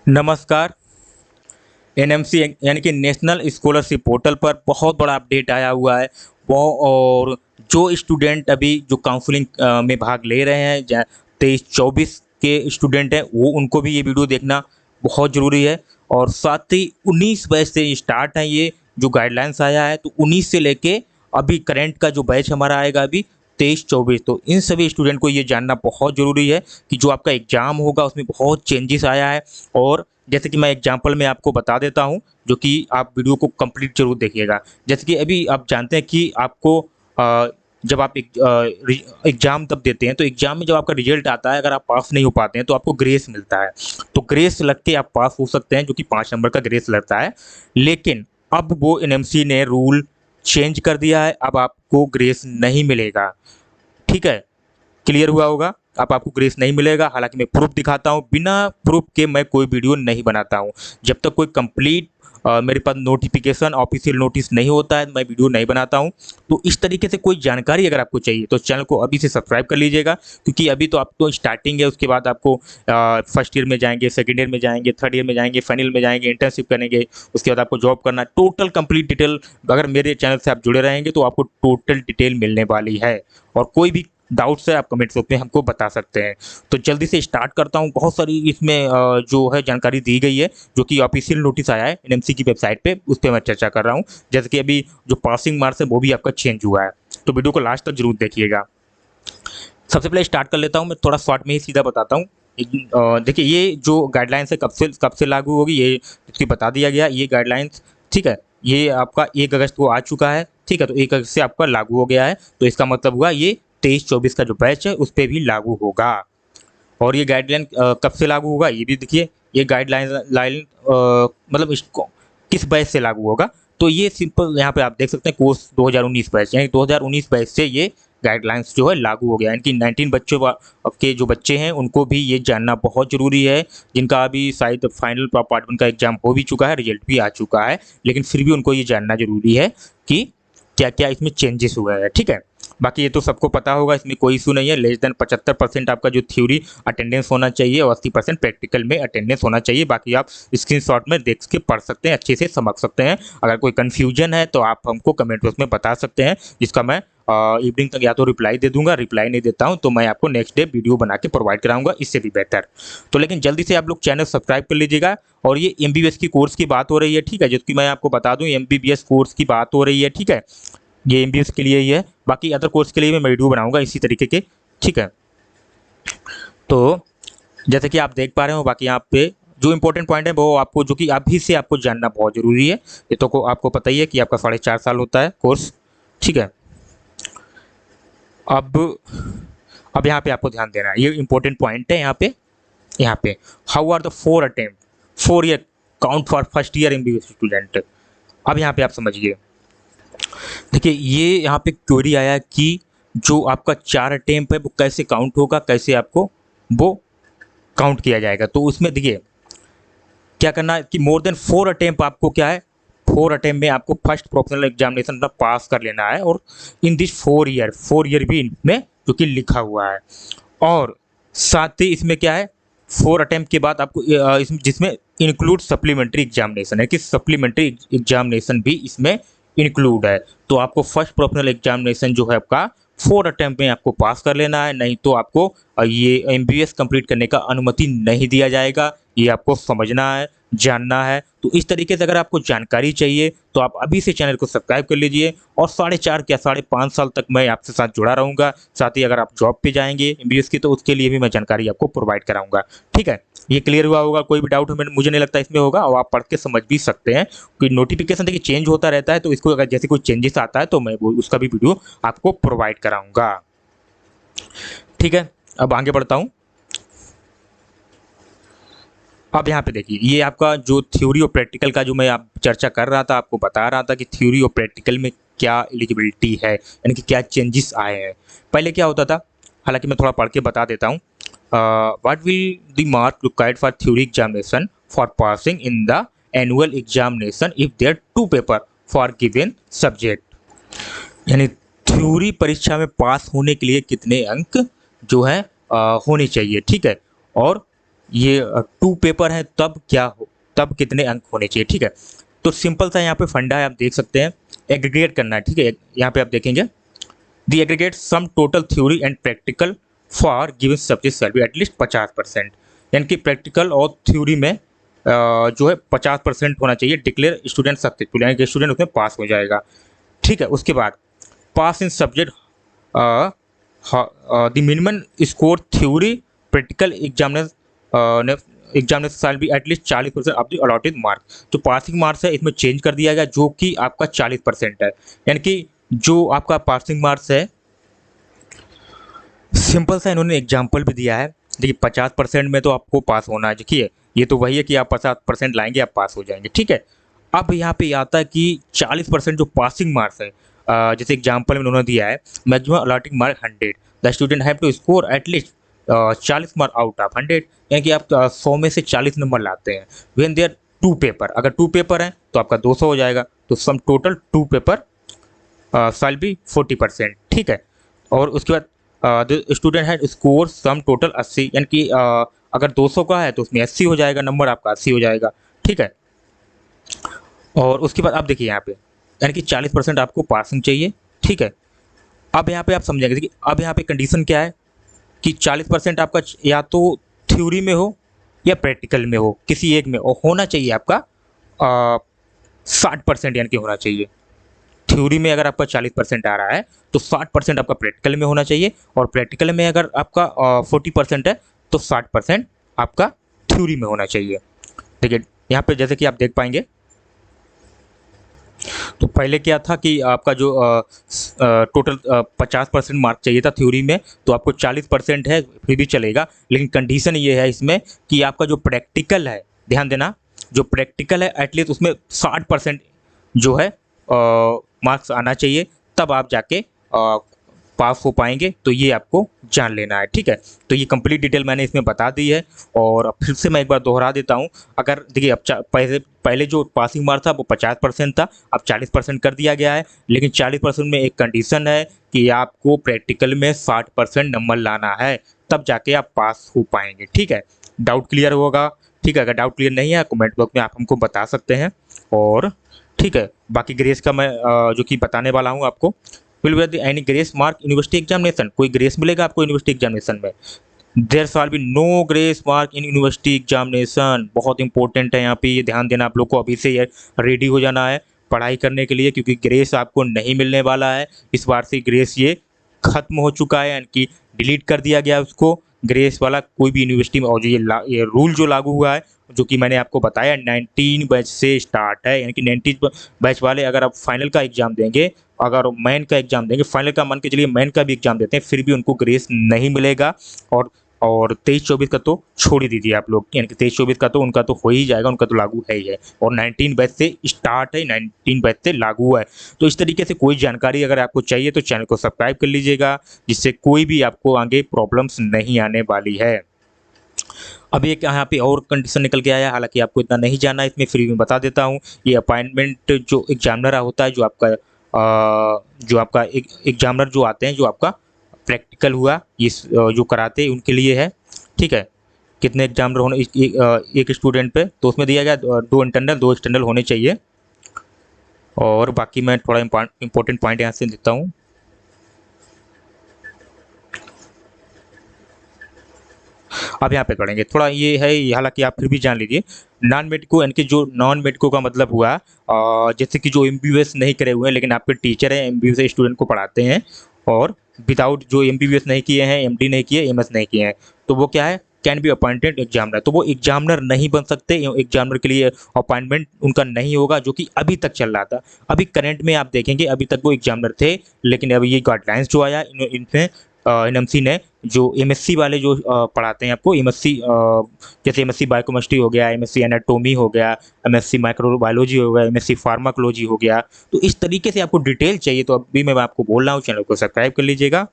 नमस्कार। एनएमसी यानी कि नेशनल स्कॉलरशिप पोर्टल पर बहुत बड़ा अपडेट आया हुआ है। वो और जो स्टूडेंट अभी जो काउंसलिंग में भाग ले रहे हैं 23-24 के स्टूडेंट हैं वो उनको भी ये वीडियो देखना बहुत ज़रूरी है। और साथ ही 19 बैच से स्टार्ट है, ये जो गाइडलाइंस आया है तो 19 से लेके अभी करंट का जो बैच हमारा आएगा अभी 23-24, तो इन सभी स्टूडेंट को ये जानना बहुत ज़रूरी है कि जो आपका एग्ज़ाम होगा उसमें बहुत चेंजेस आया है। और जैसे कि मैं एग्जांपल में आपको बता देता हूं, जो कि आप वीडियो को कंप्लीट जरूर देखिएगा। जैसे कि अभी आप जानते हैं कि आपको जब आप एग्जाम तब देते हैं तो एग्जाम में जब आपका रिजल्ट आता है, अगर आप पास नहीं हो पाते हैं तो आपको ग्रेस मिलता है। तो ग्रेस लग के आप पास हो सकते हैं, जो कि 5 नंबर का ग्रेस लगता है। लेकिन अब वो एनएमसी ने रूल चेंज कर दिया है, अब आपको ग्रेस नहीं मिलेगा। ठीक है, क्लियर हुआ होगा। अब आपको ग्रेस नहीं मिलेगा। हालांकि मैं प्रूफ दिखाता हूं, बिना प्रूफ के मैं कोई वीडियो नहीं बनाता हूं। जब तक कोई कंप्लीट मेरे पास नोटिफिकेशन ऑफिशियल नोटिस नहीं होता है मैं वीडियो नहीं बनाता हूं। तो इस तरीके से कोई जानकारी अगर आपको चाहिए तो चैनल को अभी से सब्सक्राइब कर लीजिएगा, क्योंकि अभी तो आपको स्टार्टिंग है। उसके बाद आपको फर्स्ट ईयर में जाएंगे, सेकेंड ईयर में जाएंगे, थर्ड ईयर में जाएंगे, फाइनल में जाएंगे, इंटर्नशिप करेंगे, उसके बाद आपको जॉब करना, टोटल कंप्लीट डिटेल अगर मेरे चैनल से आप जुड़े रहेंगे तो आपको टोटल डिटेल मिलने वाली है। और कोई भी डाउट्स है आप कमेंट बॉक्स में हमको बता सकते हैं। तो जल्दी से स्टार्ट करता हूं। बहुत सारी इसमें जो है जानकारी दी गई है, जो कि ऑफिशियल नोटिस आया है एनएमसी की वेबसाइट पे, उस पर मैं चर्चा कर रहा हूं। जैसे कि अभी जो पासिंग मार्क्स है वो भी आपका चेंज हुआ है, तो वीडियो को लास्ट तक जरूर देखिएगा। सबसे पहले स्टार्ट कर लेता हूँ, मैं थोड़ा शॉर्ट में ही सीधा बताता हूँ। देखिए, ये जो गाइडलाइंस है कब से लागू होगी ये इसकी बता दिया गया, ये गाइडलाइंस। ठीक है, ये आपका 1 अगस्त को आ चुका है। ठीक है, तो 1 अगस्त से आपका लागू हो गया है, तो इसका मतलब हुआ ये 23-24 का जो बैच है उस पर भी लागू होगा। और ये गाइडलाइन कब से लागू होगा ये भी देखिए। ये गाइडलाइन लाइन मतलब इसको किस बैच से लागू होगा, तो ये सिंपल यहाँ पे आप देख सकते हैं, कोर्स 2019 बैच, यानी 2019 बैच से ये गाइडलाइंस जो है लागू हो गया। यानी कि 19 बच्चों के जो बच्चे हैं उनको भी ये जानना बहुत ज़रूरी है, जिनका अभी शायद फाइनल पार्ट 1 का एग्जाम हो भी चुका है, रिजल्ट भी आ चुका है, लेकिन फिर भी उनको ये जानना जरूरी है कि क्या क्या इसमें चेंजेस हुआ है। ठीक है, बाकी ये तो सबको पता होगा, इसमें कोई इशू नहीं है। लेस देन 75% आपका जो थ्योरी अटेंडेंस होना चाहिए और 80% प्रैक्टिकल में अटेंडेंस होना चाहिए। बाकी आप स्क्रीनशॉट में देख के पढ़ सकते हैं, अच्छे से समझ सकते हैं। अगर कोई कन्फ्यूजन है तो आप हमको कमेंट बॉक्स में बता सकते हैं, जिसका मैं इवनिंग तक या तो रिप्लाई दे दूंगा। रिप्लाई नहीं देता हूं तो मैं आपको नेक्स्ट डे वीडियो बना के प्रोवाइड कराऊंगा, इससे भी बेहतर। तो लेकिन जल्दी से आप लोग चैनल सब्सक्राइब कर लीजिएगा। और ये एमबीबीएस की कोर्स की बात हो रही है, ठीक है, जो कि मैं आपको बता दूं एमबीबीएस कोर्स की बात हो रही है। ठीक है, ये एमबीबीएस के लिए ही है, बाकी अदर कोर्स के लिए भी मैं वीडियो बनाऊंगा इसी तरीके के। ठीक है, तो जैसे कि आप देख पा रहे हो, बाकी यहाँ पे जो इंपॉर्टेंट पॉइंट है वो आपको, जो कि अभी से आपको जानना बहुत जरूरी है। ये तो आपको पता ही है कि आपका 4.5 साल होता है कोर्स। ठीक है, अब अब यहाँ पे आपको ध्यान देना है, ये इंपॉर्टेंट पॉइंट है यहाँ पे how are the 4 year count for first year MBBS student. अब यहाँ पे आप समझिए, देखिए ये यहाँ पे क्वेरी आया कि जो आपका 4 अटेम्प्ट है वो कैसे काउंट होगा, कैसे आपको वो काउंट किया जाएगा। तो उसमें देखिए क्या करना है कि मोर देन 4 अटेम्प्ट आपको क्या है, 4 अटेम्प्ट में आपको फर्स्ट प्रोफेशनल एग्जामिनेशन में पास कर लेना है। और इन दिस 4 ईयर भी इनमें जो कि लिखा हुआ है। और साथ ही इसमें क्या है, 4 अटेम्प्ट के बाद आपको जिसमें इंक्लूड सप्लीमेंट्री एग्जामिनेशन है कि सप्लीमेंट्री एग्जामिनेशन भी इसमें इंक्लूड है। तो आपको फर्स्ट प्रोफेशनल एग्जामिनेशन जो है आपका 4 अटेम्प्ट में आपको पास कर लेना है, नहीं तो आपको ये एमबीबीएस कंप्लीट करने का अनुमति नहीं दिया जाएगा। ये आपको समझना है, जानना है। तो इस तरीके से अगर आपको जानकारी चाहिए तो आप अभी से चैनल को सब्सक्राइब कर लीजिए। और 4.5 क्या 5.5 साल तक मैं आपके साथ जुड़ा रहूँगा। साथ ही अगर आप जॉब पे जाएंगे एमबीबीएस की तो उसके लिए भी मैं जानकारी आपको प्रोवाइड कराऊंगा। ठीक है, ये क्लियर हुआ होगा। कोई भी डाउट मुझे नहीं लगता इसमें होगा, और आप पढ़ के समझ भी सकते हैं। कोई नोटिफिकेशन देखिए चेंज होता रहता है, तो इसको अगर जैसे कोई चेंजेस आता है तो मैं वो उसका भी वीडियो आपको प्रोवाइड कराऊंगा। ठीक है, अब आगे बढ़ता हूँ। अब यहाँ पे देखिए, ये आपका जो थ्योरी और प्रैक्टिकल का जो मैं आप चर्चा कर रहा था, आपको बता रहा था कि थ्योरी और प्रैक्टिकल में क्या एलिजिबिलिटी है, यानी कि क्या चेंजेस आए हैं। पहले क्या होता था, हालांकि मैं थोड़ा पढ़ के बता देता हूँ। What will the mark required for theory examination for passing in the annual examination if there 2 paper for given subject. यानी थ्योरी परीक्षा में पास होने के लिए कितने अंक जो है होने चाहिए। ठीक है, और ये 2 पेपर है तब क्या हो, तब कितने अंक होने चाहिए, ठीक है। तो सिंपल सा यहाँ पे फंडा है, आप देख सकते हैं, एग्रीगेट करना है, ठीक है। यहाँ पे आप देखेंगे the aggregate sum total theory and practical for given subject shall be at least 50%, यानी कि प्रैक्टिकल और थ्योरी में जो है 50% होना चाहिए, डिक्लेयर स्टूडेंट सक्सेसफुल, यानी कि स्टूडेंट उसमें पास हो जाएगा, ठीक है। उसके बाद pass in subject the minimum score theory practical examination shall be at least 40% of the allotted mark. जो पासिंग मार्क्स है इसमें चेंज कर दिया गया, जो कि आपका 40% है, यानी कि जो आपका पासिंग मार्क्स है, सिंपल सा इन्होंने एग्जाम्पल भी दिया है। देखिए 50% में तो आपको पास होना है, देखिए ये तो वही है कि आप 50% लाएंगे आप पास हो जाएंगे, ठीक है। अब यहाँ पे आता है कि 40% जो पासिंग मार्क्स है, जैसे एग्जाम्पल में उन्होंने दिया है maximum allotting mark 100, the student have to score at least 40 mark out of 100, यानी कि आप 100 में से 40 नंबर लाते हैं। वेन देयर 2 पेपर, अगर 2 पेपर हैं तो आपका 200 हो जाएगा, तो sum total 2 paper shall be 40%, ठीक है। और उसके बाद the student had score sum total 80, यानी कि अगर 200 का है तो उसमें 80 हो जाएगा, नंबर आपका 80 हो जाएगा, ठीक है। और उसके बाद आप देखिए यहाँ पे, यानी कि 40% आपको पासिंग चाहिए, ठीक है। अब यहाँ पे आप समझेंगे, देखिए अब यहाँ पे कंडीशन क्या है कि 40% आपका या तो थ्योरी में हो या प्रैक्टिकल में हो, किसी एक में, और होना चाहिए आपका 60%, यानी कि होना चाहिए। थ्योरी में अगर आपका 40% आ रहा है तो 60% आपका प्रैक्टिकल में होना चाहिए, और प्रैक्टिकल में अगर आपका 40% है तो 60% आपका थ्योरी में होना चाहिए। देखिए यहाँ पे जैसे कि आप देख पाएंगे, तो पहले क्या था कि आपका जो टोटल 50% मार्क चाहिए था थ्योरी में, तो आपको 40% है फिर भी चलेगा, लेकिन कंडीशन ये है इसमें कि आपका जो प्रैक्टिकल है, ध्यान देना, जो प्रैक्टिकल है एटलीस्ट उसमें 60% जो है मार्क्स आना चाहिए, तब आप जाके पास हो पाएंगे। तो ये आपको जान लेना है, ठीक है। तो ये कंप्लीट डिटेल मैंने इसमें बता दी है, और अब फिर से मैं एक बार दोहरा देता हूँ। अगर देखिए अब पहले पहले जो पासिंग मार्क था वो 50% था, अब 40% कर दिया गया है, लेकिन 40% में एक कंडीशन है कि आपको प्रैक्टिकल में 60% नंबर लाना है, तब जाके आप पास हो पाएंगे, ठीक है। डाउट क्लियर होगा, ठीक है। अगर डाउट क्लियर नहीं है कमेंट बॉक्स में आप हमको बता सकते हैं, और ठीक है। बाकी ग्रेस का मैं जो कि बताने वाला हूँ आपको, will be the any grace mark university examination, कोई ग्रेस मिलेगा आपको यूनिवर्सिटी एग्जामिनेशन में। There shall be no grace mark in university examination, बहुत इंपॉर्टेंट है यहाँ पे, ये ध्यान देना आप लोग को, अभी से ये रेडी हो जाना है पढ़ाई करने के लिए, क्योंकि ग्रेस आपको नहीं मिलने वाला है इस बार से। ग्रेस ये खत्म हो चुका है, यानी कि डिलीट कर दिया गया उसको, ग्रेस वाला कोई भी यूनिवर्सिटी में। और जो ये रूल जो लागू हुआ है, जो कि मैंने आपको बताया 19 बैच से स्टार्ट है, यानी कि 19 बैच वाले अगर आप फाइनल का एग्जाम देंगे, अगर मेन का एग्जाम देंगे, फाइनल का मान के चलिए मेन का भी एग्जाम देते हैं, फिर भी उनको ग्रेस नहीं मिलेगा। और 23-24 का तो छोड़ ही दीजिए आप लोग, यानी कि 23-24 का तो उनका तो हो ही जाएगा, उनका तो लागू है ही है, और 19 बैच से स्टार्ट है, 19 बैच से लागू है। तो इस तरीके से कोई जानकारी अगर आपको चाहिए तो चैनल को सब्सक्राइब कर लीजिएगा, जिससे कोई भी आपको आगे प्रॉब्लम्स नहीं आने वाली है। अभी एक यहाँ पे और कंडीशन निकल के आया, हालांकि आपको इतना नहीं जानना है, इसमें फ्री में बता देता हूँ। ये अपॉइंटमेंट जो एग्जामिनर होता है, जो आपका एग्जामिनर जो आते हैं, जो आपका प्रैक्टिकल हुआ ये जो कराते हैं उनके लिए है, ठीक है। कितने एग्जामिनर होने एक स्टूडेंट पे, तो उसमें दिया गया 2 इंटरनल 2 एक्सटर्नल होने चाहिए। और बाकी मैं थोड़ा इंपॉर्टेंट पॉइंट यहाँ से देता हूँ। अब यहाँ पे पढ़ेंगे थोड़ा, ये है, हालांकि आप फिर भी जान लीजिए। नॉन मेडिको, यानी कि जो नॉन मेडिको का मतलब हुआ जैसे कि जो एमबीबीएस नहीं करे हुए हैं लेकिन आपके टीचर हैं, एमबीबीएस स्टूडेंट को पढ़ाते हैं, और विदाउट जो एमबीबीएस नहीं किए हैं, एमडी नहीं किए, एमएस नहीं किए हैं, तो वो क्या है, कैन बी अपॉइंटेड एग्जामिनर, तो वो एग्जामिनर नहीं बन सकते। एग्जामिनर के लिए अपॉइंटमेंट उनका नहीं होगा, जो कि अभी तक चल रहा था। अभी करंट में आप देखेंगे, अभी तक वो एग्जामिनर थे, लेकिन अभी ये गाइडलाइंस जो आया इनमें एनएमसी ने, जो एमएससी वाले जो पढ़ाते हैं आपको, एमएससी जैसे एमएससी बायोकेमिस्ट्री हो गया, एमएससी एनाटोमी हो गया, एमएससी माइक्रोबायोलॉजी हो गया, एमएससी फार्माकोलॉजी हो गया, तो इस तरीके से आपको डिटेल चाहिए तो अभी मैं आपको बोल रहा हूँ, चैनल को सब्सक्राइब कर लीजिएगा।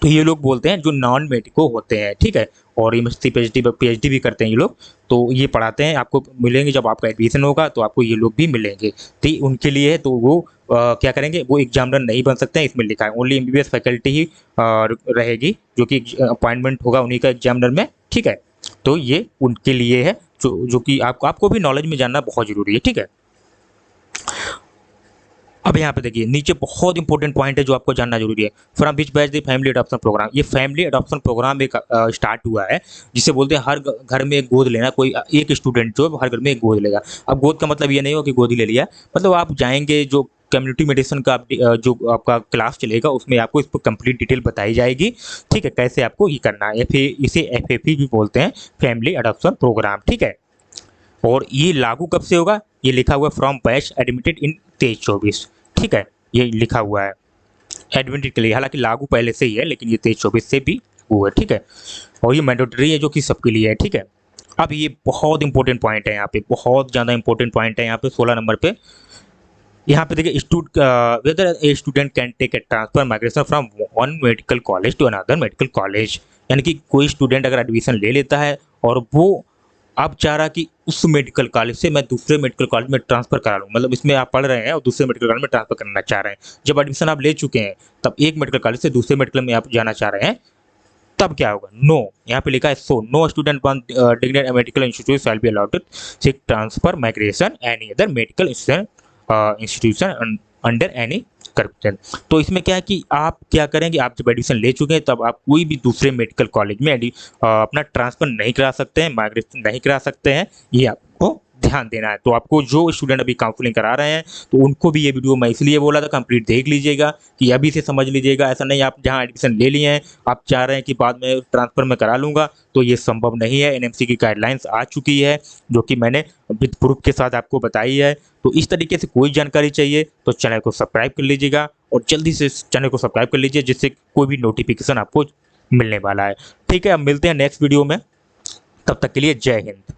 तो ये लोग बोलते हैं जो नॉन मेडिको होते हैं, ठीक है, और एमएससी पीएचडी भी करते हैं ये लोग, तो ये पढ़ाते हैं, आपको मिलेंगे जब आपका एडमिशन होगा तो आपको ये लोग भी मिलेंगे। तो उनके लिए तो वो क्या करेंगे, वो एग्जामिनर नहीं बन सकते हैं, इसमें लिखा है ओनली एमबीबीएस फैकल्टी ही रहेगी, जो कि अपॉइंटमेंट होगा उन्हीं का एग्जामिनर में, ठीक है। तो ये उनके लिए है जो कि आपको भी नॉलेज में जानना बहुत ज़रूरी है, ठीक है। अब यहाँ पे देखिए नीचे बहुत इंपॉर्टेंट पॉइंट है जो आपको जानना जरूरी है। From which batch the family adoption program, ये फैमिली अडॉप्शन प्रोग्राम एक स्टार्ट हुआ है जिसे बोलते हैं हर घर में एक गोद लेना। कोई एक स्टूडेंट जो हर घर में एक गोद लेगा। अब गोद का मतलब ये नहीं हो कि गोद ही ले लिया, मतलब आप जाएंगे जो कम्युनिटी मेडिसिन का जो आपका क्लास चलेगा उसमें आपको इस पर कंप्लीट डिटेल बताई जाएगी, ठीक है, कैसे आपको ये करना है। इसे FAP भी बोलते हैं, फैमिली अडॉप्शन प्रोग्राम, ठीक है। और ये लागू कब से होगा, ये लिखा हुआ है फ्रॉम बैच एडमिटेड इन 23-24, ठीक है, ये लिखा हुआ है एडमिटेड के लिए। हालांकि लागू पहले से ही है लेकिन ये 23-24 से भी हुआ है, ठीक है। और ये मैंडेटरी है जो कि सबके लिए है, ठीक है। अब ये बहुत इंपॉर्टेंट पॉइंट है, यहाँ पे बहुत ज़्यादा इंपॉर्टेंट पॉइंट है, यहाँ पे 16 नंबर पे। यहाँ पे देखिए whether a student can take a transfer migration from one medical college to another medical college, यानी कि कोई स्टूडेंट अगर एडमिशन ले लेता है और वो अब चाह रहा कि उस मेडिकल कॉलेज से मैं दूसरे मेडिकल कॉलेज में ट्रांसफर करा लूँ, मतलब इसमें आप पढ़ रहे हैं और दूसरे मेडिकल कॉलेज में ट्रांसफर करना चाह रहे हैं। जब एडमिशन आप ले चुके हैं तब एक मेडिकल कॉलेज से दूसरे मेडिकल में आप जाना चाह रहे हैं, तब क्या होगा, नो, यहाँ पे लिखा है सो नो स्टूडेंट वन डिग्नेड medical institute shall be allowed to seek transfer migration any other medical institution under any corruption. तो इसमें क्या है कि आप क्या करेंगे, आप जब एडमिशन ले चुके हैं तब आप कोई भी दूसरे मेडिकल कॉलेज में अपना ट्रांसफर नहीं करा सकते हैं, माइग्रेशन नहीं करा सकते हैं, ये आपको ध्यान देना है। तो आपको जो स्टूडेंट अभी काउंसलिंग करा रहे हैं तो उनको भी ये वीडियो मैं इसलिए बोला था कंप्लीट देख लीजिएगा कि अभी से समझ लीजिएगा। ऐसा नहीं आप जहाँ एडमिशन ले लिए हैं आप चाह रहे हैं कि बाद में ट्रांसफ़र में करा लूँगा, तो ये संभव नहीं है। NMC की गाइडलाइंस आ चुकी है जो कि मैंने विद प्रूफ के साथ आपको बताई है। तो इस तरीके से कोई जानकारी चाहिए तो चैनल को सब्सक्राइब कर लीजिएगा और जल्दी से चैनल को सब्सक्राइब कर लीजिए जिससे कोई भी नोटिफिकेशन आपको मिलने वाला है, ठीक है। अब मिलते हैं नेक्स्ट वीडियो में, तब तक के लिए जय हिंद।